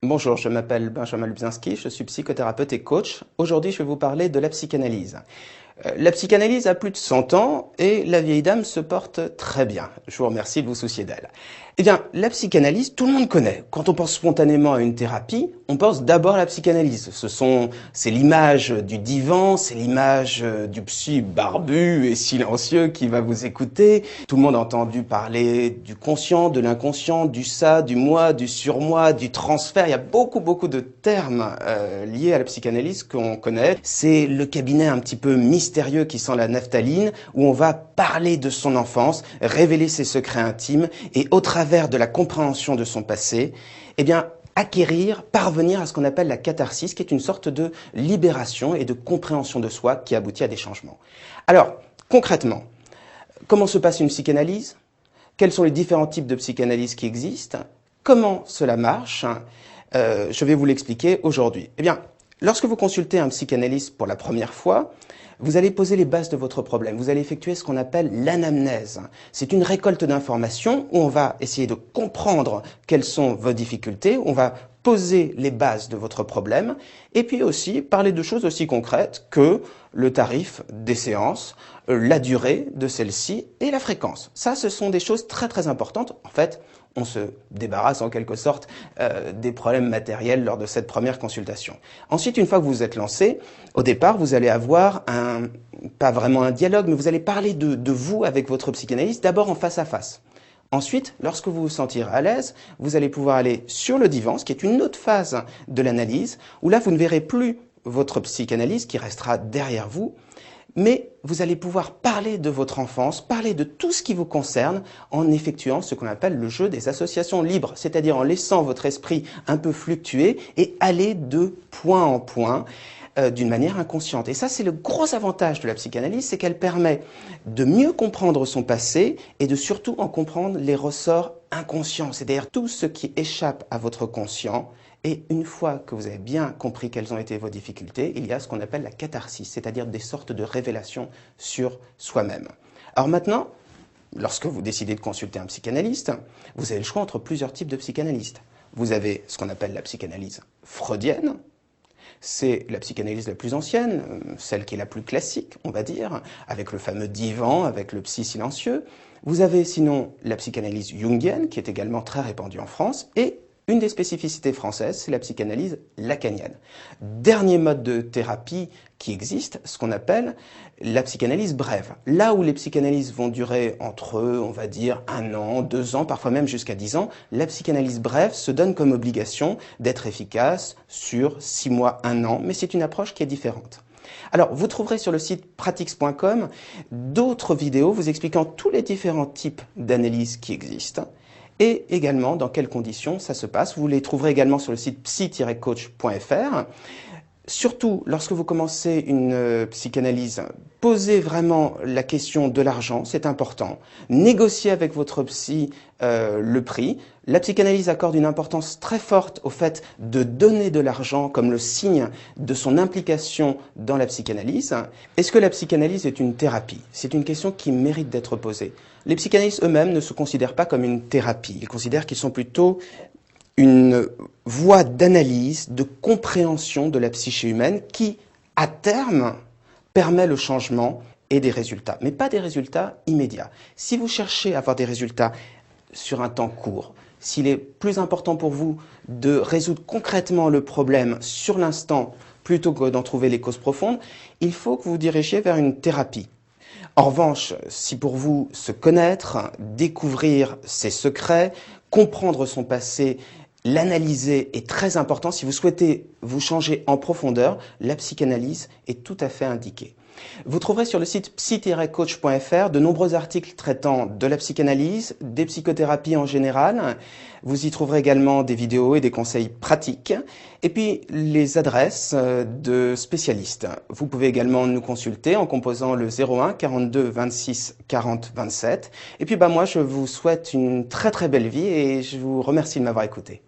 Bonjour, je m'appelle Benjamin Lubzinski, je suis psychothérapeute et coach. Aujourd'hui, je vais vous parler de la psychanalyse. La psychanalyse a plus de 100 ans et la vieille dame se porte très bien. Je vous remercie de vous soucier d'elle. Eh bien, la psychanalyse, tout le monde connaît. Quand on pense spontanément à une thérapie, on pense d'abord à la psychanalyse. C'est l'image du divan, c'est l'image du psy barbu et silencieux qui va vous écouter. Tout le monde a entendu parler du conscient, de l'inconscient, du ça, du moi, du surmoi, du transfert. Il y a beaucoup de termes liés à la psychanalyse qu'on connaît. C'est le cabinet un petit peu mystérieux qui sent la naphtaline, où on va parler de son enfance, révéler ses secrets intimes, et au travers de la compréhension de son passé, eh bien, parvenir à ce qu'on appelle la catharsis, qui est une sorte de libération et de compréhension de soi qui aboutit à des changements. Alors, concrètement, comment se passe une psychanalyse? Quels sont les différents types de psychanalyse qui existent? Comment cela marche? Je vais vous l'expliquer aujourd'hui. Eh bien, lorsque vous consultez un psychanalyste pour la première fois, vous allez poser les bases de votre problème. Vous allez effectuer ce qu'on appelle l'anamnèse. C'est une récolte d'informations où on va essayer de comprendre quelles sont vos difficultés, on va poser les bases de votre problème et puis aussi parler de choses aussi concrètes que le tarif des séances, la durée de celles-ci et la fréquence. Ça, ce sont des choses très importantes. En fait, on se débarrasse en quelque sorte des problèmes matériels lors de cette première consultation. Ensuite, une fois que vous vous êtes lancé, au départ, vous allez avoir pas vraiment un dialogue, mais vous allez parler de vous avec votre psychanalyste, d'abord en face à face. Ensuite, lorsque vous vous sentirez à l'aise, vous allez pouvoir aller sur le divan, ce qui est une autre phase de l'analyse, où là, vous ne verrez plus votre psychanalyste qui restera derrière vous, mais vous allez pouvoir parler de votre enfance, parler de tout ce qui vous concerne en effectuant ce qu'on appelle le jeu des associations libres, c'est-à-dire en laissant votre esprit un peu fluctuer et aller de point en point d'une manière inconsciente. Et ça, c'est le gros avantage de la psychanalyse, c'est qu'elle permet de mieux comprendre son passé et de surtout en comprendre les ressorts inconscients, c'est-à-dire tout ce qui échappe à votre conscient. Et une fois que vous avez bien compris quelles ont été vos difficultés, il y a ce qu'on appelle la catharsis, c'est-à-dire des sortes de révélations sur soi-même. Alors maintenant, lorsque vous décidez de consulter un psychanalyste, vous avez le choix entre plusieurs types de psychanalystes. Vous avez ce qu'on appelle la psychanalyse freudienne. C'est la psychanalyse la plus ancienne, celle qui est la plus classique, on va dire, avec le fameux divan, avec le psy silencieux. Vous avez sinon la psychanalyse jungienne, qui est également très répandue en France, et une des spécificités françaises, c'est la psychanalyse lacanienne. Dernier mode de thérapie qui existe, ce qu'on appelle la psychanalyse brève. Là où les psychanalyses vont durer entre, on va dire, 1 an, 2 ans, parfois même jusqu'à 10 ans, la psychanalyse brève se donne comme obligation d'être efficace sur 6 mois, 1 an, mais c'est une approche qui est différente. Alors, vous trouverez sur le site pratix.com d'autres vidéos vous expliquant tous les différents types d'analyses qui existent et également dans quelles conditions ça se passe. Vous les trouverez également sur le site psy-coach.fr. Surtout, lorsque vous commencez une psychanalyse, posez vraiment la question de l'argent, c'est important. Négociez avec votre psy le prix. La psychanalyse accorde une importance très forte au fait de donner de l'argent comme le signe de son implication dans la psychanalyse. Est-ce que la psychanalyse est une thérapie? C'est une question qui mérite d'être posée. Les psychanalystes eux-mêmes ne se considèrent pas comme une thérapie. Ils considèrent qu'ils sont plutôt une voie d'analyse, de compréhension de la psyché humaine qui, à terme, permet le changement et des résultats, mais pas des résultats immédiats. Si vous cherchez à avoir des résultats sur un temps court, s'il est plus important pour vous de résoudre concrètement le problème sur l'instant plutôt que d'en trouver les causes profondes, il faut que vous vous dirigiez vers une thérapie. En revanche, si pour vous se connaître, découvrir ses secrets, comprendre son passé, l'analyser est très important. Si vous souhaitez vous changer en profondeur, la psychanalyse est tout à fait indiquée. Vous trouverez sur le site psy-coach.fr de nombreux articles traitant de la psychanalyse, des psychothérapies en général. Vous y trouverez également des vidéos et des conseils pratiques. Et puis les adresses de spécialistes. Vous pouvez également nous consulter en composant le 01 42 26 40 27. Et puis moi je vous souhaite une très belle vie et je vous remercie de m'avoir écouté.